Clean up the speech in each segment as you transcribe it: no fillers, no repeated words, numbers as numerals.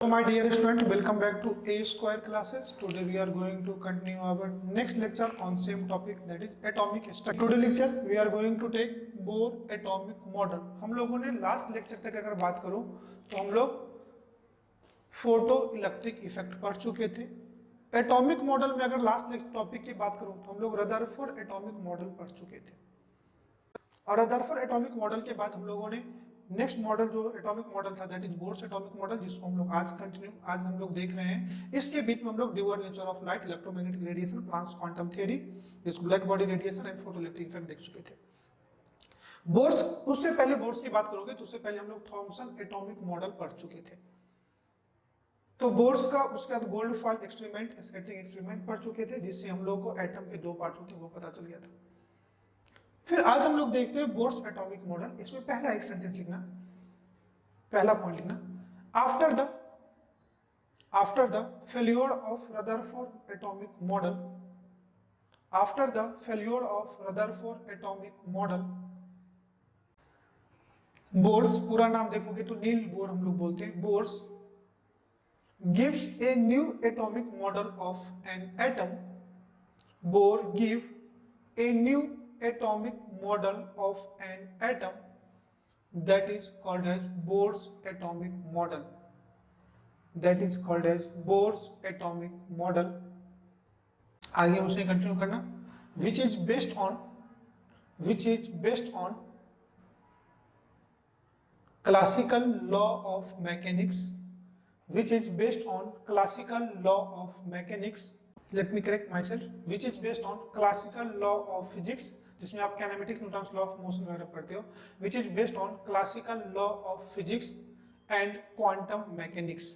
So my dear student, welcome back to A Square classes. Today we are going to continue our next lecture on same topic, that is atomic structure. Today lecture we are going to take Bohr atomic model. हम लोगों ने last lecture तक अगर बात करूं तो हम लोग फोटो इलेक्ट्रिक इफेक्ट पढ़ चुके थे। एटॉमिक मॉडल में अगर लास्ट टॉपिक की बात करूं तो हम लोग रदरफोर्ड एटॉमिक मॉडल पढ़ चुके थे। और रदरफोर्ड एटॉमिक मॉडल के बाद हम लोगों ने नेक्स्ट मॉडल जो एटॉमिक मॉडल था that is bourse atomic model, जिसको हम लोग आज हम लोग देख रहे हैं। इसके बीच में हम लोग dual nature of light, electromagnetic radiation, Planck's quantum theory, जिसको black body radiation and photo electric effect देख चुके थे। बोर्स, उससे पहले बोर्स की बात करोगे तो उससे पहले हम लोग थॉमसन एटॉमिक मॉडल पढ़ चुके थे। तो बोर्स का उसके बाद gold foil experiment, scattering experiment पढ़ चुके थे, जिससे हम लोग को एटम के दो पार्ट होते हैं वो पता चल गया था। फिर आज हम लोग देखते हैं बोर्स एटॉमिक मॉडल। इसमें पहला एक सेंटेंस लिखना, पहला पॉइंट लिखना, after the failure of Rutherford atomic model, after the failure of Rutherford atomic model, Bohr's, पूरा नाम देखोगे तो नील बोर हम लोग बोलते हैं, bourse gives a new atomic model of an atom. Bohr give a new atomic model of an atom that is called as Bohr's atomic model. That is called as Bohr's atomic model. आगे उसे continue करना, which is based on classical law of mechanics, which is based on classical law of mechanics. Let me correct myself, which is based on classical law of physics, जिसमें आप kinematics, Newton's law of motion वगैरह पढ़ते हो, which is based on classical law of physics and quantum mechanics.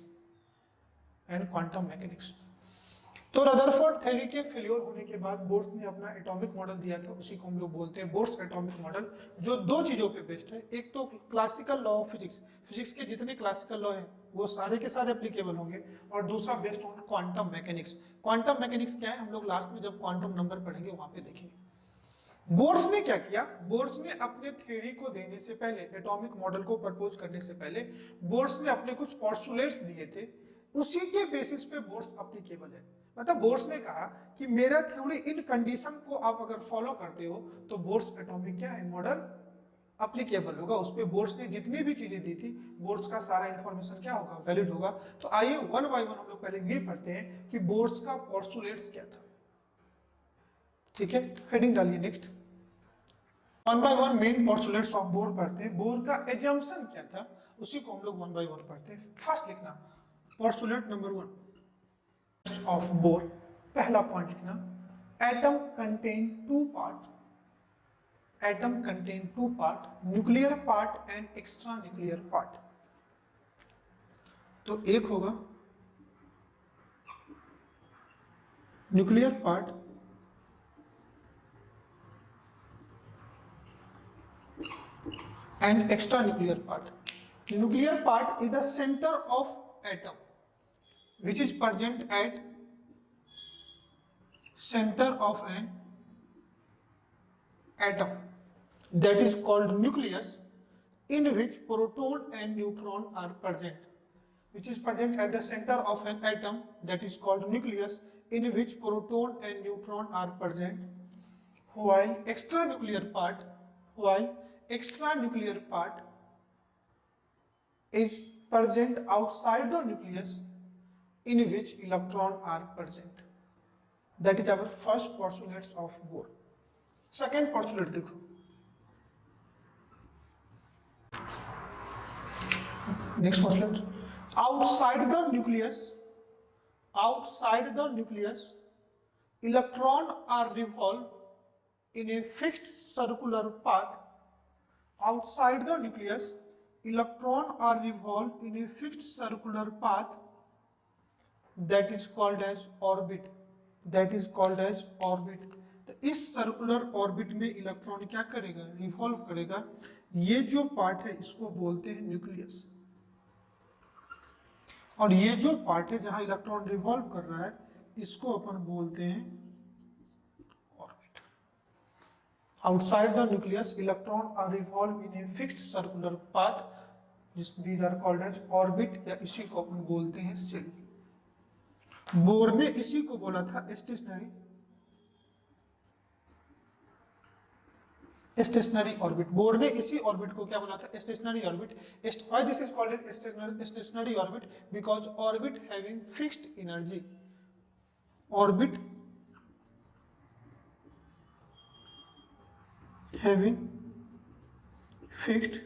तो Rutherford theory के failure होने के बाद बोर्स ने अपना एटॉमिक मॉडल दिया था, उसी को हम लोग बोलते हैं बोर्स एटॉमिक मॉडल, जो दो चीजों पे बेस्ड है। एक तो classical law of physics, physics के जितने क्लासिकल लॉ हैं वो सारे के सारे एप्लीकेबल होंगे, और दूसरा based on quantum mechanics. Quantum mechanics क्या है हम लोग लास्ट में जब क्वांटम नंबर पढ़ेंगे वहां पे देखेंगे। बोर्स ने क्या किया, बोर्स ने अपने थ्योरी को देने से पहले, एटॉमिक मॉडल को प्रपोज करने से पहले बोर्स ने अपने कुछ पोस्टुलेट्स दिए थे, उसी के बेसिस पे बोर्स एप्लीकेबल है। मतलब बोर्स ने कहा कि मेरा थ्योरी इन कंडीशन को आप अगर फॉलो करते हो तो बोर्स एटॉमिक क्या है मॉडल एप्लीकेबल होगा। उस पे बोर्स ने जितनी भी चीजें दी थी, बोर्स का सारा इंफॉर्मेशन क्या होगा, वैलिड होगा। तो आइए वन बाय वन हम लोग पहले ये पढ़ते हैं कि बोर्स का पोस्टुलेट्स क्या था। ठीक है, हेडिंग डालिए next. One by one main postulates of bore पढ़ते हैं। बोर का एजम्पशन क्या था उसी को हम लोग वन बाय वन पढ़ते हैं। फर्स्ट लिखना पोस्टुलेट नंबर 1 ऑफ बोर, पहला पॉइंट लिखना, atom contain two part, atom contain two part, nuclear part and extra nuclear part. तो एक होगा nuclear part and extra nuclear part. Nuclear part is the center of atom, which is present at center of an atom, that is called nucleus, in which proton and neutron are present, which is present at the center of an atom, that is called nucleus, in which proton and neutron are present, while extra nuclear part is present outside the nucleus, in which electrons are present. That is our first postulate of Bohr. Second postulate देखो, next postulate, outside the nucleus electrons are revolved in a fixed circular path. Outside the nucleus, electrons are revolved in a fixed circular path that is called as orbit. That is called as orbit. तो इस circular orbit में electron क्या करेगा, revolve करेगा। ये जो part है इसको बोलते हैं न्यूक्लियस, और ये जो पार्ट है जहां इलेक्ट्रॉन रिवॉल्व कर रहा है इसको अपन बोलते हैं orbit. Outside the nucleus, electrons are revolved in a fixed circular path these are called as orbit, या इसी को अपन बोलते हैं सेल। बोर ने इसी को बोला था स्टेशनरी ऑर्बिट। बोर ने इसी ऑर्बिट को क्या बोला था? Stationary orbit. Why this is called as stationary orbit? Because orbit having fixed energy. Orbit having fixed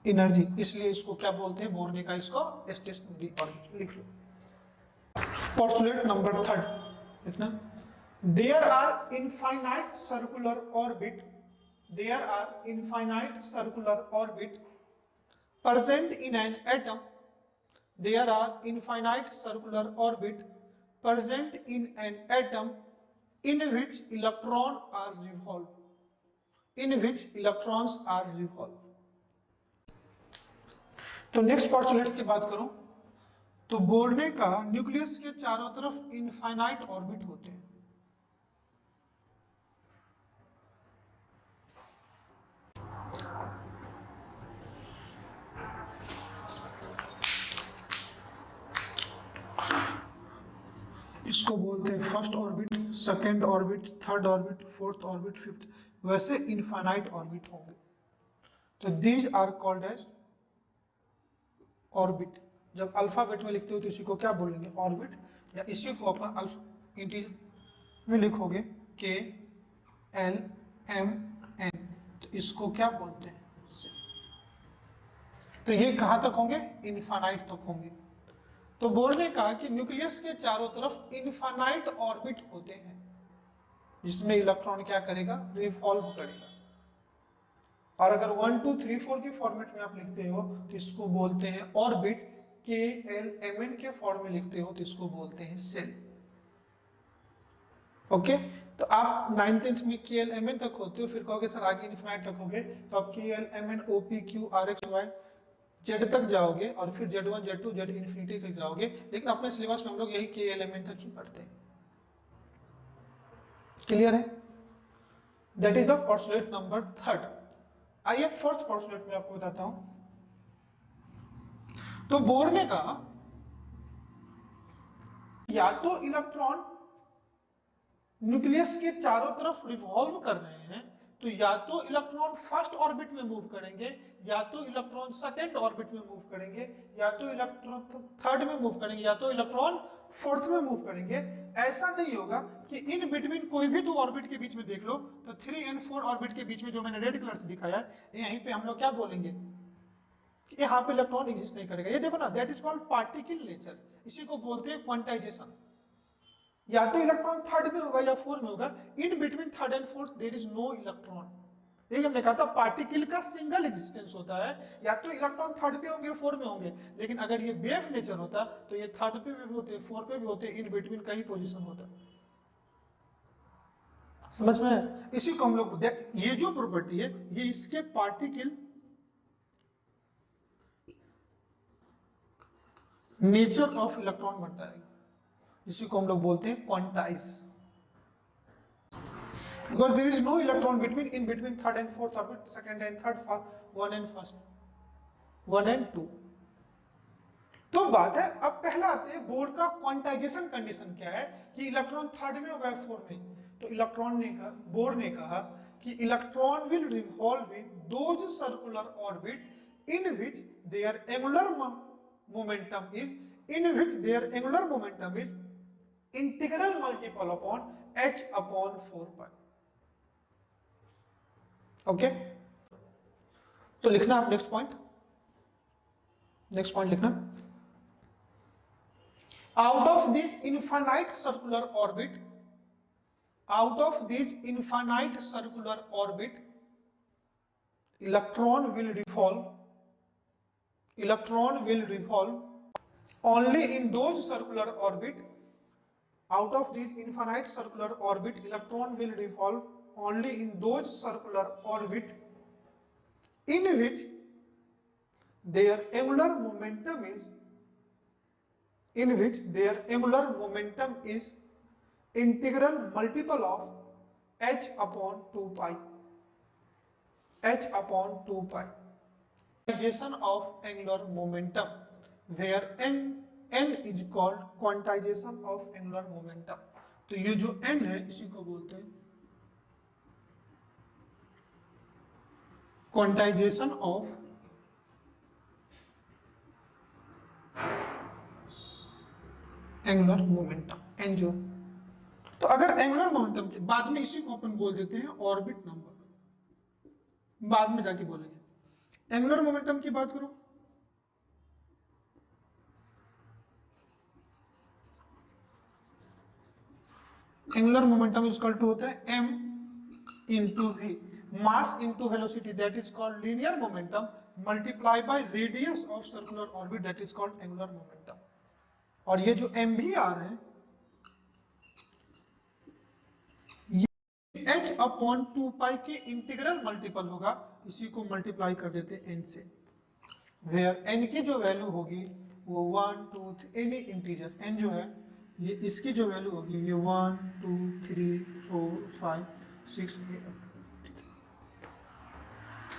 energy, इसलिए इसको क्या बोलते हैं? बोर ने कहा इसको स्टेशनरी ऑर्बिट। लिख लो। पोस्टुलेट नंबर 3 लिखना। There are infinite circular orbit present in an atom. There are infinite circular orbit present in an atom in which electrons are revolved. तो नेक्स्ट पोस्टुलेट की बात करूं तो बोर ने कहा न्यूक्लियस के चारों तरफ इनफाइनाइट ऑर्बिट होते हैं। इसको बोलते हैं first orbit, second orbit, third orbit, fourth orbit, fifth, वैसे इनफाइनाइट ऑर्बिट होंगे। तो these are called as orbit. जब अल्फाबेट में लिखते हो तो इसी को क्या बोलेंगे? ऑर्बिट, या इसी को अपन इंटीजर में लिखोगे के एल एम एन, तो इसको क्या बोलते हैं? तो ये कहां तक होंगे? इनफाइनाइट तक होंगे। तो बोर ने कहा कि न्यूक्लियस के चारों तरफ इनफाइनाइट ऑर्बिट होते हैं जिसमें इलेक्ट्रॉन क्या करेगा? रिवॉल्व करेगा। और अगर 1 2 3 4 के फॉर्मेट में आप लिखते हो तो इसको बोलते हैं ऑर्बिट। के एल एम एन के फॉर्म में लिखते हो तो इसको बोलते हैं सेल। ओके, तो आप 9th में के एल एम एन तक होते हो, फिर कहोगे सर आगे इनफाइनाइट तक होगे, तो आप K L M N O P Q R X Y Z तक जाओगे और फिर Z1 Z2 Z इन्फिनिटी तक जाओगे। लेकिन अपने सिलेबस में हम लोग यही के एल एम एन तक ही पढ़ते हैं। क्लियर है? That is the postulate number 3। आइए फोर्थ पोस्टुलेट में आपको बताता हूं। तो बोर ने कहा या तो इलेक्ट्रॉन न्यूक्लियस के चारों तरफ रिवॉल्व कर रहे हैं, तो या तो इलेक्ट्रॉन फर्स्ट ऑर्बिट में मूव करेंगे, या तो इलेक्ट्रॉन सेकेंड ऑर्बिट में मूव करेंगे, या तो इलेक्ट्रॉन थर्ड में मूव करेंगे, या तो इलेक्ट्रॉन फोर्थ में मूव करेंगे। ऐसा नहीं होगा कि इन बिटवीन कोई भी दो ऑर्बिट के बीच में देख लो तो 3 और 4 ऑर्बिट के बीच में जो मैंने रेड कलर से दिखाया है, यहीं पे हम लोग क्या बोलेंगे कि यहाँ पे इलेक्ट्रॉन एग्जिस्ट नहीं करेगा। ये देखो ना, that is called particle nature. इसी को बोलते हैं क्वांटाइजेशन। या तो इलेक्ट्रॉन थर्ड में होगा या फोर्थ में होगा, in between third and fourth there is no electron. यही हमने कहा था, पार्टिकल का सिंगल एग्जिस्टेंस होता है। या तो इलेक्ट्रॉन थर्ड पे होंगे, फोर्थ में होंगे, लेकिन अगर ये वेव नेचर होता तो ये थर्ड पे भी होते, फोर्थ पे भी होते, इन बिटवीन का ही पोजीशन होता। समझ में? इसी को हम लोग, ये जो प्रॉपर्टी है ये इसके पार्टिकल नेचर ऑफ इलेक्ट्रॉन बनता है, जिसी को हम लोग बोलते हैं quantize. Because there is no electron in between third and fourth orbit, second and third, one and first, 1 and 2। तो बात है, अब पहला आते हैं बोर का क्वांटाइजेशन कंडीशन क्या है कि इलेक्ट्रॉन थर्ड में होगा या फोर्थ में। तो बोर ने कहा कि electron will revolve in those circular orbit in which there angular momentum is integral multiple upon h upon 4 pi. Okay, तो लिखना आप नेक्स्ट पॉइंट लिखना। Out of this infinite circular orbit electron will revolve only in those circular orbit। Out of these infinite circular orbit, electron will revolve only in those circular orbit in which their angular momentum is integral multiple of h upon 2 pi। quantization of angular momentum, where n is called quantization of angular momentum. तो ये जो n है इसी को बोलते हैं quantization of angular momentum, N जो। तो अगर एंगुलर मोमेंटम के बाद में इसी को अपन बोल देते हैं ऑर्बिट नंबर, बाद में जाके बोलेंगे। एंगुलर मोमेंटम की बात करो, angular momentum is equal to होता है m into v, mass into velocity, that is called linear momentum, multiply by radius of circular orbit, that is called angular momentum. और ये जो m भी आ रहे हैं ये h अपॉन 2 पाई के इंटीग्रल मल्टीपल होगा, इसी को मल्टीप्लाई कर देते हैं n से, वेयर n की जो वैल्यू होगी वो 1 2 3 एनी इंटीजर n जो है ये इसकी जो वैल्यू होगी ये 1 2 3 4 5 6 8।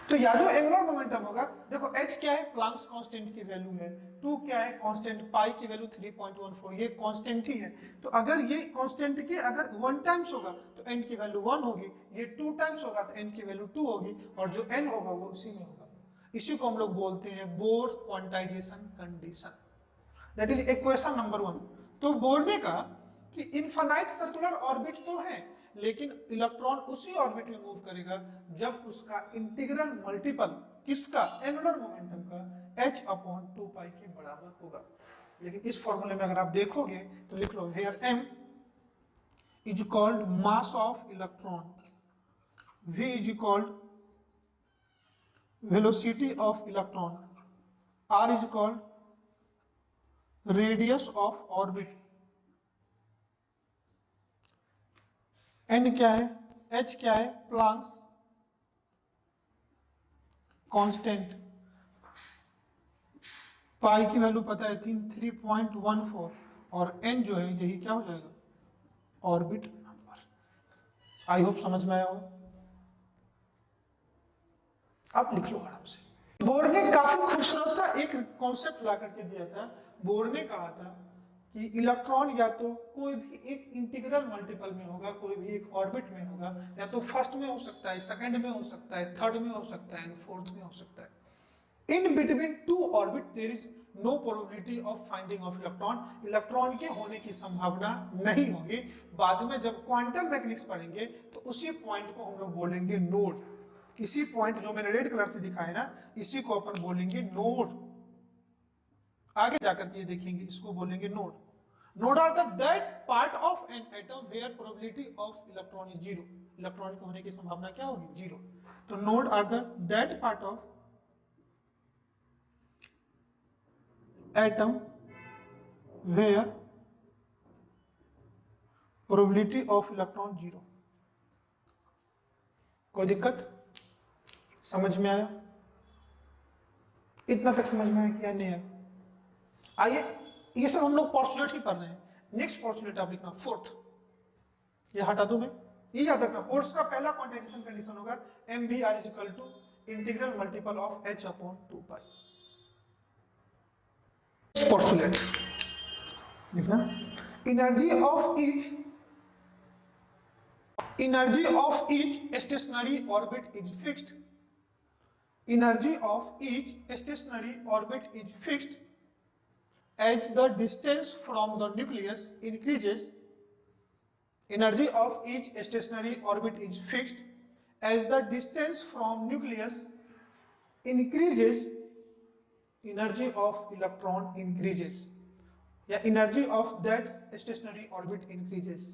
तो या जो एंगुलर मोमेंटम होगा, देखो h क्या है, प्लैंक्स कांस्टेंट की वैल्यू है, 2 क्या है, कांस्टेंट, पाई की वैल्यू 3.14, ये कांस्टेंट ही है। तो अगर ये कांस्टेंट की अगर 1 टाइम्स होगा तो n की वैल्यू 1 होगी, ये 2 टाइम्स होगा तो n की वैल्यू 2 होगी, और जो n होगा वो उसी में होगा। इसी को हम लोग बोलते हैं bore quantization condition, that is equation number 1। तो बोर ने कहा कि इनफाइनाइट सर्कुलर ऑर्बिट तो है, लेकिन इलेक्ट्रॉन उसी ऑर्बिट में मूव करेगा जब उसका इंटीग्रल मल्टीपल किसका, एंगुलर मोमेंटम का, h अपॉन 2 पाई के बराबर होगा। लेकिन इस फॉर्मूले में अगर आप देखोगे तो लिख लो here m is called mass of electron, v is called velocity of electron, r is called radius of orbit, n क्या है, h क्या है, प्लैंक्स कांस्टेंट, पाई की वैल्यू पता है 3.14, और n जो है यही क्या हो जाएगा, ऑर्बिट नंबर। आई होप समझ में आया हो, आप लिख लो आराम से। बोर ने काफी खूबसूरत सा एक कॉन्सेप्ट ला करके दिया था। बोर ने कहा था कि इलेक्ट्रॉन या तो कोई भी एक इंटीग्रल मल्टीपल में होगा, कोई भी एक ऑर्बिट में होगा, या तो फर्स्ट में हो सकता है, सेकंड में हो सकता है, थर्ड में हो सकता है, फोर्थ में हो सकता है। In between two orbit there is no probability of finding of electron, electron के होने की संभावना नहीं होगी। बाद में जब क्वांटम मैकेनिक्स पढ़ेंगे तो उसी पॉइंट को हम लोग बोलेंगे नोड, इसी पॉइंट जो मैंने रेड कलर से दिखाया ना, इसी को अपन बोलेंगे नोड। आगे जाकर के देखेंगे, इसको बोलेंगे node. Node are that part of an atom where probability of electron is zero, electron के होने की संभावना क्या होगी, जीरो। तो node are that part of atom where probability of electron zero. कोई दिक्कत, समझ में आया? इतना तक समझ में आया क्या नहीं आया? आइए, ये सब हम लोग पोस्टुलेट ही पढ़ रहे हैं। नेक्स्ट पोस्टुलेट आप लिखना फोर्थ, ये हटा दूं मैं, ये याद रखना। फोर्थ का पहला क्वांटाइजेशन कंडीशन होगा mvr is equal to integral multiple of h upon 2 pi. Postulate लिखना, energy of each stationary orbit is fixed, energy of each stationary orbit is fixed as the distance from the nucleus increases. Energy of each stationary orbit is fixed as the distance from nucleus increases. Energy of electron increases, या energy of that stationary orbit increases.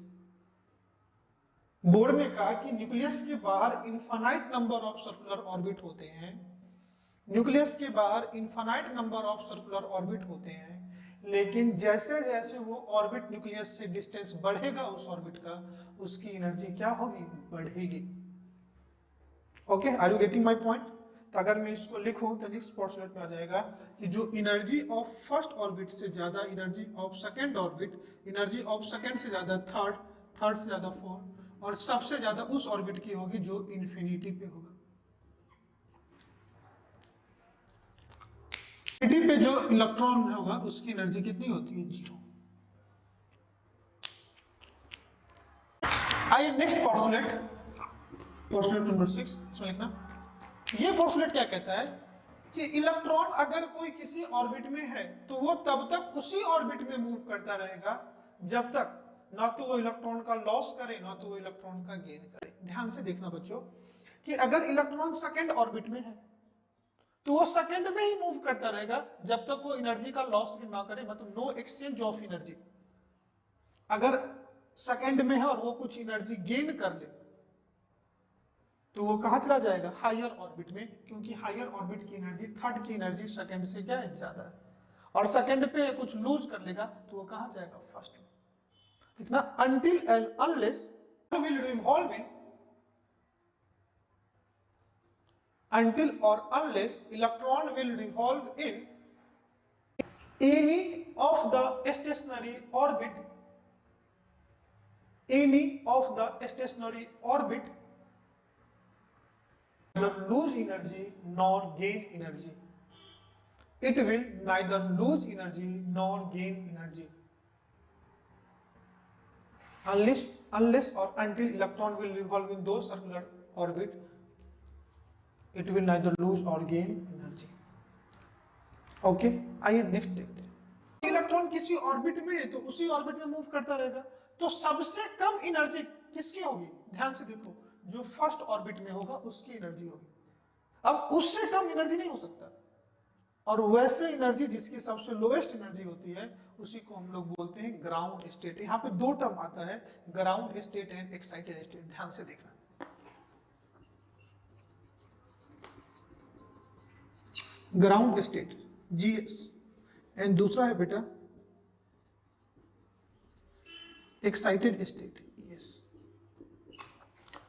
Bore ने कहा कि nucleus के बाहर infinite number of circular orbit होते हैं, nucleus के बाहर infinite number of circular orbit होते हैं, लेकिन जैसे जैसे वो ऑर्बिट न्यूक्लियस से डिस्टेंस बढ़ेगा उस ऑर्बिट का, उसकी एनर्जी क्या होगी, बढ़ेगी। Okay, are you getting my point? तो अगर मैं इसको लिखूं तो नेक्स्ट पोस्टुलेट में आ जाएगा कि जो एनर्जी ऑफ फर्स्ट ऑर्बिट से ज्यादा energy of second orbit, energy of second से ज्यादा थर्ड, थर्ड से ज्यादा फोर्थ, और सबसे ज्यादा उस ऑर्बिट की होगी जो इंफिनिटी पे होगा। इनफिनिटी पे जो इलेक्ट्रॉन होगा उसकी एनर्जी कितनी होती है? 0। आइए नेक्स्ट पोस्टुलेट, पोस्टुलेट नंबर 6, इसमें लिखना। ये पोस्टुलेट क्या कहता है कि इलेक्ट्रॉन अगर कोई किसी ऑर्बिट में है तो वो तब तक उसी ऑर्बिट में मूव करता रहेगा जब तक ना तो वो इलेक्ट्रॉन का लॉस करे ना तो वो इलेक्ट्रॉन का गेन करे। ध्यान से देखना बच्चों कि अगर इलेक्ट्रॉन सेकंड ऑर्बिट में है तो वो सेकंड में ही मूव करता रहेगा जब तक वो एनर्जी का लॉस ना करे, मतलब नो एक्सचेंज ऑफ एनर्जी। अगर सेकंड में है और वो कुछ एनर्जी गेन कर ले तो वो कहां चला जाएगा? हायर ऑर्बिट में, क्योंकि हायर ऑर्बिट की एनर्जी थर्ड की एनर्जी सेकंड से क्या है? ज्यादा है। और सेकंड पे कुछ लूज कर लेगा तो वो कहां जाएगा? फर्स्ट में। इतना until and unless will revolve in, until or unless electron will revolve in any of the stationary orbit, any of the stationary orbit, neither lose energy nor gain energy. It will neither lose energy nor gain energy. Unless or until electron will revolve in those circular orbit, it will neither lose or gain energy. Okay, आइए next देखते हैं। Electron किसी orbit में है तो उसी orbit में move करता रहेगा, तो सबसे कम एनर्जी किसकी होगी? ध्यान से देखो, जो फर्स्ट ऑर्बिट में होगा उसकी एनर्जी होगी। अब उससे कम एनर्जी नहीं हो सकता, और वैसे एनर्जी जिसकी सबसे लोएस्ट एनर्जी होती है उसी को हम लोग बोलते हैं ग्राउंड स्टेट। यहाँ पे दो टर्म आता है, ground state and excited state. ध्यान से देखना, ग्राउंड स्टेट जीएस एंड दूसरा है बेटा एक्साइटेड स्टेट ईएस।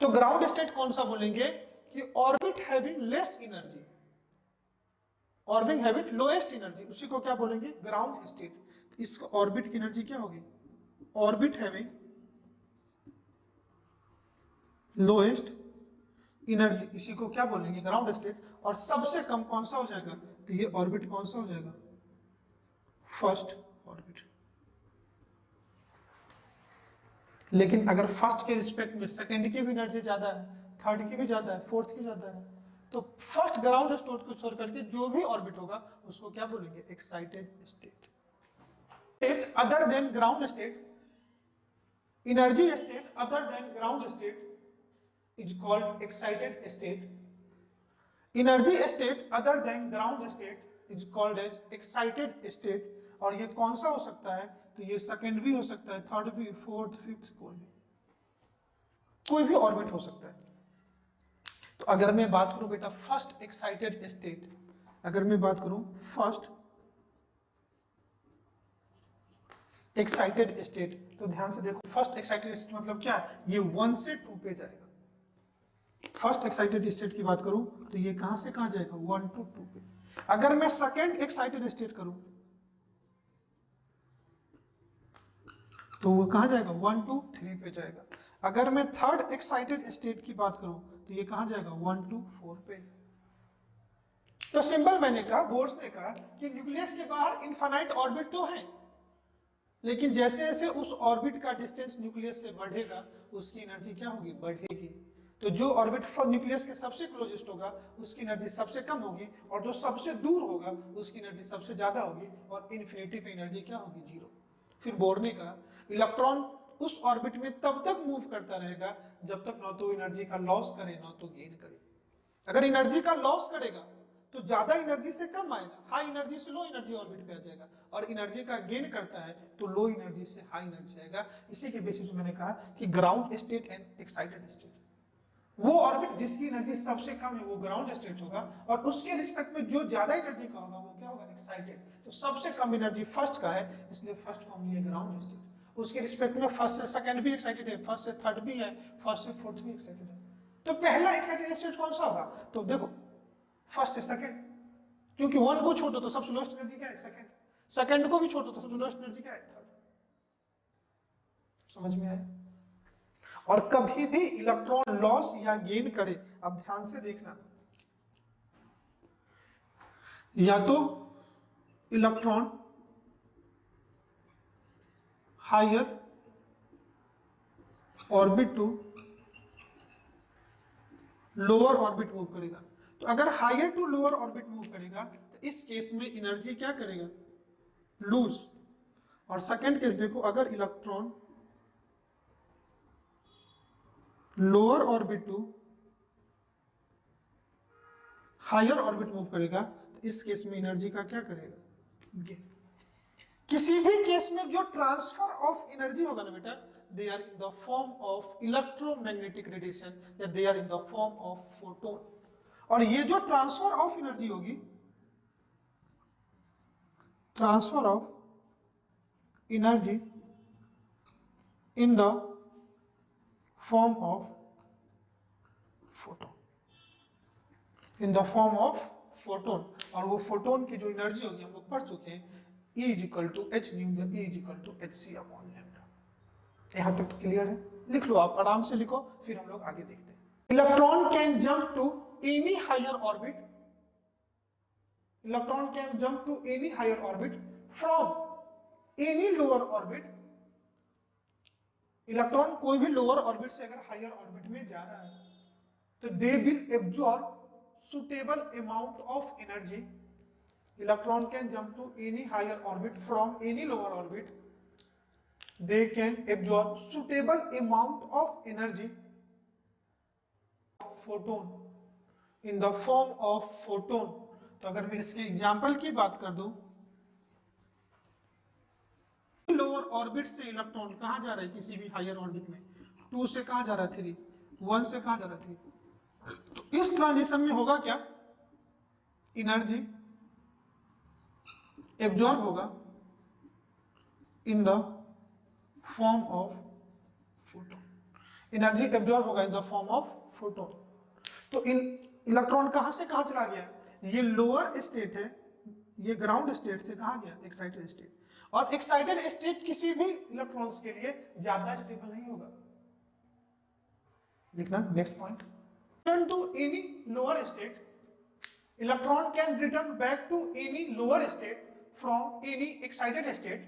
तो ग्राउंड स्टेट कौन सा बोलेंगे कि orbit having less energy, orbit having lowest energy, उसी को क्या बोलेंगे? Ground state. इस ऑर्बिट की एनर्जी क्या होगी? ऑर्बिट हैविंग लोएस्ट एनर्जी, इसी को क्या बोलेंगे? Ground state. और सबसे कम कौन सा हो जाएगा? तो ये ऑर्बिट कौन सा हो जाएगा? First orbit. लेकिन अगर फर्स्ट के रिस्पेक्ट में सेकंड की भी एनर्जी ज्यादा है, थर्ड की भी ज्यादा है, फोर्थ की ज्यादा है, तो फर्स्ट ग्राउंड स्टेट को छोड़ करके जो भी ऑर्बिट होगा उसको क्या बोलेंगे? Excited state. State other than ground state, energy state other than ground state is called excited state. Energy state other than ground state is called as excited state. और ये कौन सा हो सकता है? तो ये सेकंड भी हो सकता है, थर्ड भी, फोर्थ, फिफ्थ, कोई भी ऑर्बिट हो सकता है। तो अगर मैं बात करूं बेटा फर्स्ट एक्साइटेड स्टेट, अगर मैं बात करूं फर्स्ट एक्साइटेड स्टेट, तो ध्यान से देखो, फर्स्ट एक्साइटेड स्टेट मतलब क्या है? ये 1 से 2 पे जाएगा। फर्स्ट एक्साइटेड स्टेट की बात करूं तो ये कहां से कहां जाएगा? 1 to 2 पे। अगर मैं सेकंड एक्साइटेड स्टेट करूं तो वो कहां जाएगा? 1 to 3 पे जाएगा। अगर मैं थर्ड एक्साइटेड स्टेट की बात करूं तो ये कहां जाएगा? 1 to 4 पे। तो सिंपल मैंने कहा, बोर्स ने कहा कि न्यूक्लियस के बाहर इनफाइनाइट ऑर्बिट तो है, लेकिन जैसे जैसे उस ऑर्बिट का डिस्टेंस न्यूक्लियस से बढ़ेगा उसकी एनर्जी क्या होगी? बढ़ेगी। तो जो ऑर्बिट न्यूक्लियस के सबसे क्लोजेस्ट होगा उसकी एनर्जी सबसे कम होगी, और जो सबसे दूर होगा उसकी एनर्जी सबसे ज्यादा होगी, और इन्फिनिटी पे एनर्जी क्या होगी? 0। फिर बोर ने कहा इलेक्ट्रॉन उस ऑर्बिट में तब तक मूव करता रहेगा जब तक ना तो एनर्जी का लॉस करे ना तो गेन करे। अगर एनर्जी का लॉस करेगा तो ज्यादा एनर्जी से कम आएगा, हाई एनर्जी से लो एनर्जी ऑर्बिट पे आ जाएगा, और एनर्जी का गेन करता है तो लो एनर्जी से हाई एनर्जी आएगा। इसी के बेसिस मैंने कहा कि ground state and excited state, वो ऑर्बिट जिसकी एनर्जी सबसे कम है वो ग्राउंड स्टेट होगा, और उसके रिस्पेक्ट में जो ज्यादा एनर्जी का होगा वो क्या होगा? एक्साइटेड। तो सबसे कम एनर्जी फर्स्ट का है, इसलिए फर्स्ट को हम लिए ग्राउंड स्टेट। उसके रिस्पेक्ट में फर्स्ट से सेकंड भी एक्साइटेड है, फर्स्ट से थर्ड भी है, फर्स्ट से फोर्थ भी एक्साइटेड है। तो पहला एक्साइटेड स्टेट कौन सा होगा? तो देखो फर्स्ट से सेकंड, क्योंकि 1 को छोड़ दो तो सबसे लोएस्ट एनर्जी क्या है? सेकंड। सेकंड को भी छोड़ दो तो सबसे लोएस्ट एनर्जी क्या है? थर्ड। समझ में आया? और कभी भी इलेक्ट्रॉन लॉस या गेन करे, अब ध्यान से देखना, या तो electron higher orbit to lower orbit move करेगा। तो अगर higher to lower orbit move करेगा तो इस केस में एनर्जी क्या करेगा, लूज। और सेकंड केस देखो, अगर electron lower orbit to higher orbit move करेगा तो इस केस में एनर्जी का क्या करेगा, गेन। किसी भी केस में जो ट्रांसफर ऑफ एनर्जी होगा ना बेटा, they are in the form of electromagnetic radiation या they are in the form of photon. और ये जो ट्रांसफर ऑफ एनर्जी होगी, transfer of energy in the form of photon, in the form of photon. और वो photon की जो energy होगी हम लोग पढ़ चुके हैं, E is equal to H nu या E is equal to H C upon lambda. यहां तक तो क्लियर है? लिख लो, आप आराम से लिखो, फिर हम लोग आगे देखते हैं। Electron can jump to any higher orbit, electron can jump to any higher orbit from any lower orbit. Electron कोई भी लोअर ऑर्बिट से अगर हायर ऑर्बिट में जा रहा है तो they will absorb suitable amount of energy. Electron can jump to any higher orbit from any lower orbit. They can absorb suitable amount of energy, photon, in the form of photon. तो अगर मैं इसके example की बात कर दूं, lower orbit से electron कहां जा रहा है, किसी भी हायर ऑर्बिट में, 2 से कहां जा रहा है 3, 1 से कहां जा रहा है 3। तो इस ट्रांजिशन में होगा क्या, एनर्जी एब्जॉर्ब होगा in the form of photon, energy absorb होगा in the form of photon. तो इन इलेक्ट्रॉन कहां से कहां चला गया, ये लोअर स्टेट है, ये ग्राउंड स्टेट से कहां गया, एक्साइटेड स्टेट। और एक्साइटेड स्टेट किसी भी इलेक्ट्रॉन्स के लिए ज्यादा स्टेबल नहीं होगा। लिखना next point, return to any lower state, electron can return back to any lower state from any excited state.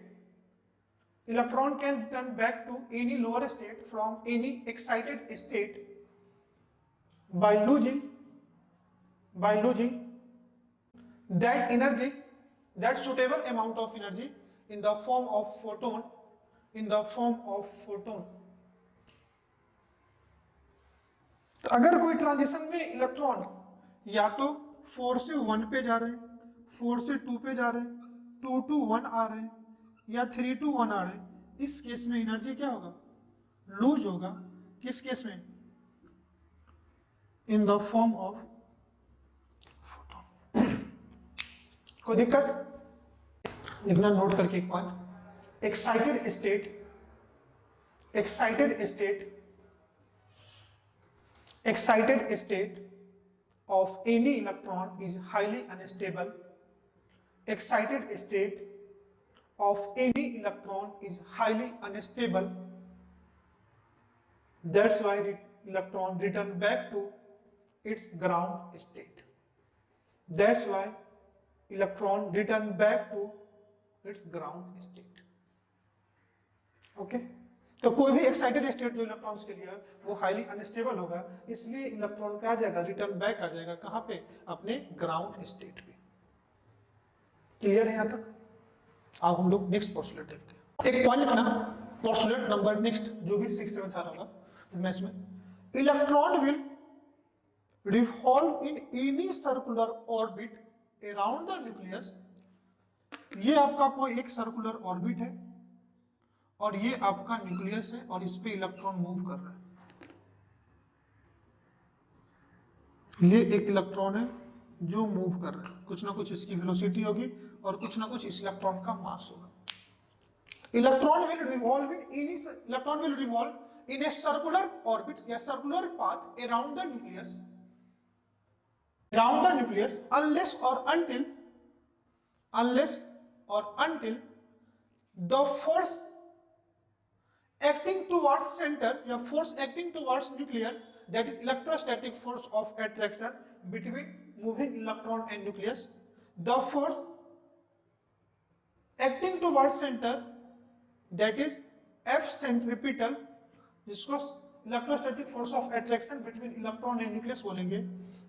Electron can return back to any lower state from any excited state by losing that energy, that suitable amount of energy in the form of photon, in the form of photon. तो अगर कोई transition में electron या तो 4 से 1 पे जा रहे हैं, 4 से 2 पे जा रहे हैं, 2 to 1 आ रहे हैं या 3 to 1 आ रहे हैं, इस केस में एनर्जी क्या होगा, लूज होगा। किस केस में, इन द फॉर्म ऑफ फोटोन। कोई दिक्कत, लिखना नोट करके एक point, excited state, excited state, excited state of any electron is highly unstable. Excited state of any electron is highly unstable. That's why electron return back to its ground state. That's why electron return back to its ground state. Okay? तो कोई भी excited state जो electrons के लिए है वो highly unstable होगा, इसलिए इलेक्ट्रॉन क्या आ जाएगा, रिटर्न बैक आ जाएगा, कहां पे, अपने ग्राउंड स्टेट पे। क्लियर है यहां तक? अब हम लोग नेक्स्ट पोस्टुलेट देखते हैं। एक पॉइंट लिखना, पोस्टुलेट नंबर नेक्स्ट जो भी 6, 7 आ रहा होगा इसमें, electron will revolve in any circular orbit around the nucleus. ये आपका कोई एक सर्कुलर ऑर्बिट है और ये आपका न्यूक्लियस है और इस पे इलेक्ट्रॉन मूव कर रहा है। ये एक इलेक्ट्रॉन है जो मूव कर रहा है, कुछ ना कुछ इसकी वेलोसिटी होगी और कुछ ना कुछ इस इलेक्ट्रॉन का मास होगा। Electron will revolve in a circular orbit या circular path around the nucleus unless or until the force acting towards center या force acting towards nuclear, that is electrostatic force of attraction between moving electron and nucleus, the force acting toward center that is F centripetal, जिसको electrostatic force of attraction between electron and nucleus बोलेंगे,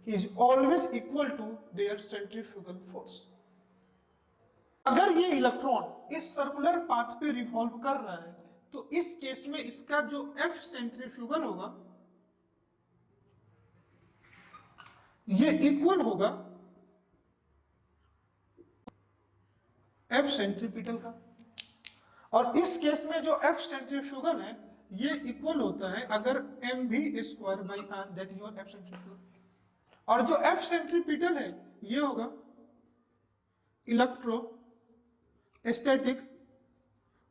is always equal to their centrifugal force. अगर ये electron इस circular path पे revolve कर रहा है तो इस केस में इसका जो एफ सेंट्रीफ्यूगल होगा ये इक्वल होगा एफ सेंट्रीपिटल का, और इस केस में जो एफ सेंट्रीफ्यूगल है ये इक्वल होता है अगर M V square by R, that is your F centrifugal, और जो एफ सेंट्रीपिटल है ये होगा electrostatic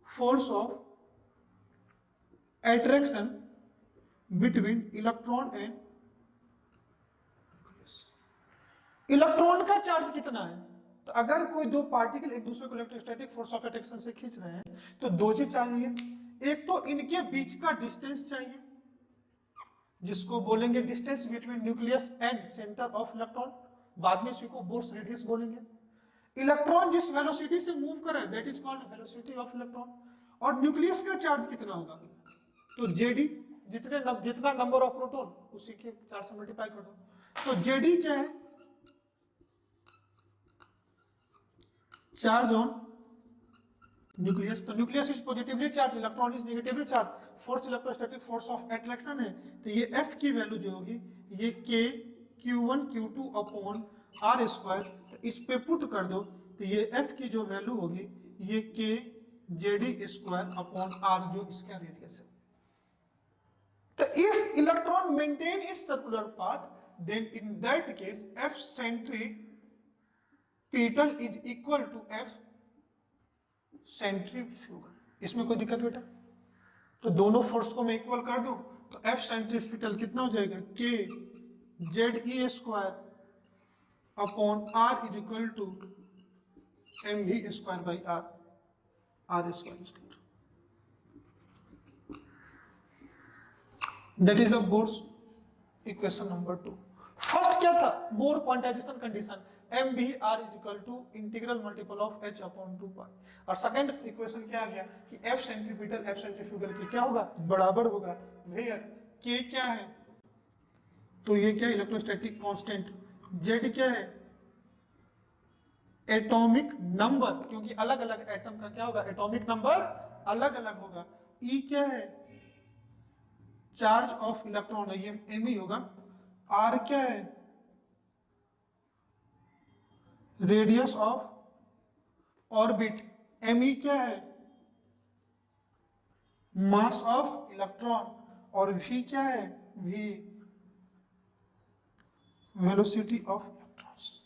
force of attraction between electron and electron का चार्ज कितना है, तो अगर कोई दो पार्टिकल एक दूसरे को इलेक्ट्रोस्टैटिक फोर्स ऑफ अट्रैक्शन से खींच रहे हैं तो दो चीज चाहिए, एक तो इनके बीच का डिस्टेंस चाहिए जिसको बोलेंगे distance between nucleus and centre of electron, बाद में इसी को बोर्स रेडियस बोलेंगे। इलेक्ट्रॉन जिस वेलोसिटी से मूव कर रहा है that is called velocity of electron, और न्यूक्लियस का चार्ज कितना होगा, तो जेडी, जितना नंबर ऑफ प्रोटॉन उसी के 4 से मल्टीप्लाई कर दो, तो जेडी क्या है, चार्ज ऑन न्यूक्लियस, तो nucleus is positively charge, electron is negatively charge, force electrostatic force of attraction है, तो ये F की वैल्यू जो होगी ये K Q1 Q2 upon R square, तो इस पे पुट कर दो तो ये F की जो वैल्यू होगी ये K JD square upon R जो इसका रेडियस है। तो if electron maintain its circular path then in that case F centripetal is equal to F centrifugal. इसमें कोई दिक्कत बेटा, तो दोनों फोर्स को मैं इक्वल कर दूं तो F सेंट्रीपिटल कितना हो जाएगा, K ZE square upon R is equal to mv square by R square. That is the Bohr's equation number 2। First क्या था, Bohr quantization condition, M V R is equal to integral multiple of H upon 2 pi, और second equation क्या आ गया कि F centripetal F centrifugal की क्या होगा, बराबर होगा वेयर के क्या है, तो ये क्या इलेक्ट्रोस्टैटिक कांस्टेंट, जेड क्या है एटॉमिक नंबर, क्योंकि अलग अलग एटम का क्या होगा एटॉमिक नंबर अलग अलग होगा, ई क्या है चार्ज ऑफ इलेक्ट्रॉन, ये एम ही होगा, आर क्या है radius of orbit, M E क्या है मास ऑफ इलेक्ट्रॉन, और वी क्या है वी वेलोसिटी ऑफ इलेक्ट्रॉन्स।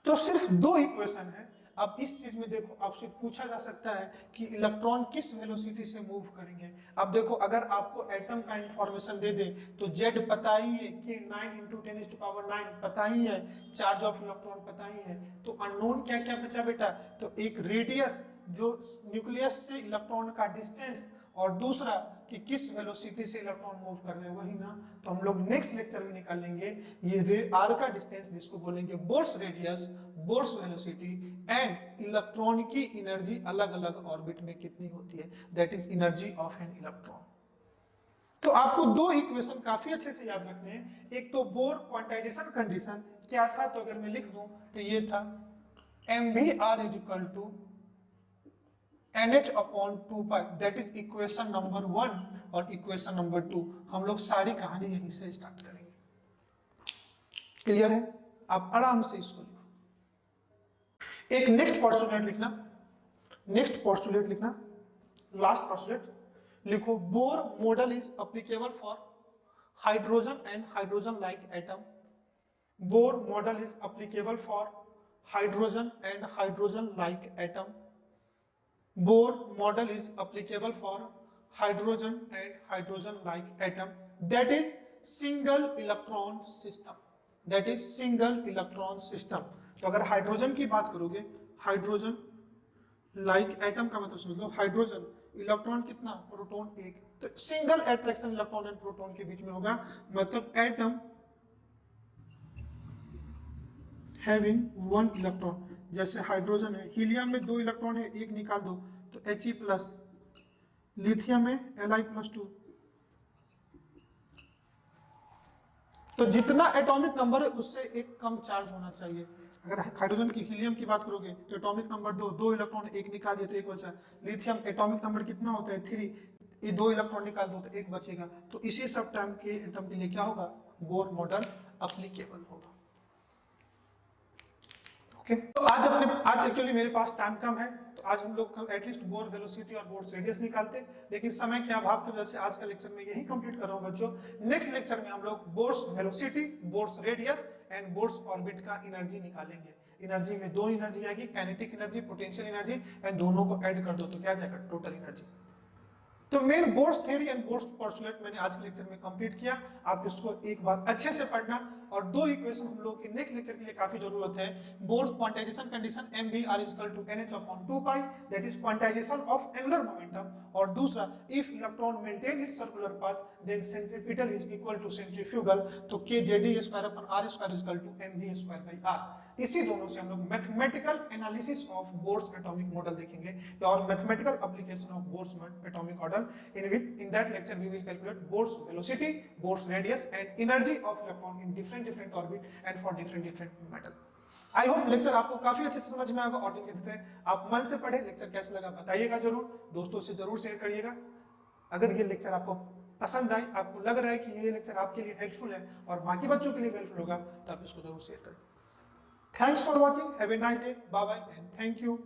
तो सिर्फ दो इक्वेशन है। अब इस चीज में देखो आपसे पूछा जा सकता है कि इलेक्ट्रॉन किस वेलोसिटी से मूव करेंगे। अब देखो अगर आपको एटम का इंफॉर्मेशन दे दे तो जेड पता ही है कि 9 × 10⁹ पता ही है, चार्ज ऑफ इलेक्ट्रॉन पता ही है, तो अननोन क्या क्या बचा बेटा, तो एक रेडियस जो न्यूक्लियस से इलेक्ट्रॉन का डिस्टेंस, और दूसरा कि किस वेलोसिटी से इलेक्ट्रॉन मूव कर रहे हैं वही ना, तो हम लोग नेक्स्ट लेक्चर में निकालेंगे ये आर का डिस्टेंस जिसको बोलेंगे Bohr's radius, Bohr's velocity and electron की एनर्जी अलग अलग ऑर्बिट में कितनी होती है, that is energy of an electron. तो आपको दो इक्वेशन काफी अच्छे से याद रखने हैं, एक तो बोर क्वांटाइजेशन कंडीशन क्या था, तो अगर मैं लिख दूं तो ये था mvr is equal to NH upon 2 pi, that is equation number 1 और इक्वेशन नंबर 2। हम लोग सारी कहानी यहीं से स्टार्ट करेंगे, क्लियर है, आप आराम से इसको लिखो। एक नेक्स्ट पोस्टुलेट लिखना, नेक्स्ट पोस्टुलेट लिखना, लास्ट पोस्टुलेट लिखो, Bohr model is applicable for hydrogen and hydrogen like atom, Bohr model is applicable for hydrogen and hydrogen like atom, Bohr model is applicable for hydrogen and hydrogen like atom, that is single electron system, that is single electron system। तो अगर hydrogen की बात करोगे, hydrogen like atom का मतलब समझ लो, hydrogen electron कितना, proton एक, तो single attraction electron and proton के बीच में होगा, मतलब एटम हैविंग 1 इलेक्ट्रॉन, जैसे हाइड्रोजन है, हीलियम में 2 इलेक्ट्रॉन है, एक निकाल दो तो He प्लस, लिथियम में Li+2। तो जितना एटॉमिक नंबर है उससे एक कम चार्ज होना चाहिए। अगर हाइड्रोजन की, हीलियम की बात करोगे तो एटॉमिक नंबर 2 इलेक्ट्रॉन, एक निकाल दिए तो एक बचा। लिथियम एटॉमिक नंबर कितना होता है 3, ये 2 इलेक्ट्रॉन निकाल दो तो एक बचेगा। तो इसी सब टाइम के एटम के लिए क्या होगा, बोर मॉडल अप्लीकेबल होगा। ओके, तो आज एक्चुअली मेरे पास टाइम कम है, तो आज हम लोग एटलीस्ट बोर वेलोसिटी और बोर रेडियस निकालते, लेकिन समय के अभाव की वजह से आज का लेक्चर में यही कंप्लीट कर रहा हूं बच्चों। नेक्स्ट लेक्चर में हम लोग Bohr's velocity, Bohr's radius and Bohr's orbit का एनर्जी निकालेंगे। एनर्जी में 2 एनर्जी आएगी, kinetic energy, potential energy, and दोनों को ऐड कर दो तो क्या आ जाएगा, टोटल एनर्जी। तो main Bohr's theory and Bohr's postulate मैंने आज के लेक्चर में कंप्लीट किया। आप इसको एक बार अच्छे से पढ़ना, और 2 इक्वेशन हम लोग के नेक्स्ट लेक्चर के लिए काफी जरूरत है। Bohr's quantization condition mvr=nh/2π, that is quantization of angular momentum, और दूसरा if electron maintain its circular path then centripetal is equal to centrifugal, तो kZe²/r²mv²/r। इसी दोनों से हम लोग mathematical analysis of Bohr's atomic model देखेंगे, और mathematical application of Bohr's atomic model, in that lecture we will calculate Bohr's velocity, Bohr's radius and energy of electron in different orbit and for different metal। I hope lecture आपको काफी अच्छे से समझ में आएगा, और दिन के तरह आप मन से पढ़े। लेक्चर कैसा लगा बताइएगा जरूर, दोस्तों से जरूर शेयर करिएगा। अगर ये लेक्चर आपको पसंद आए, आपको लग रहा है कि ये लेक्चर आपके लिए हेल्पफुल है और बाकी बच्चों के लिए हेल्पफुल होगा, तो आप इसको जरूर शेयर करें। Thanks for watching, have a nice day, bye bye and thank you.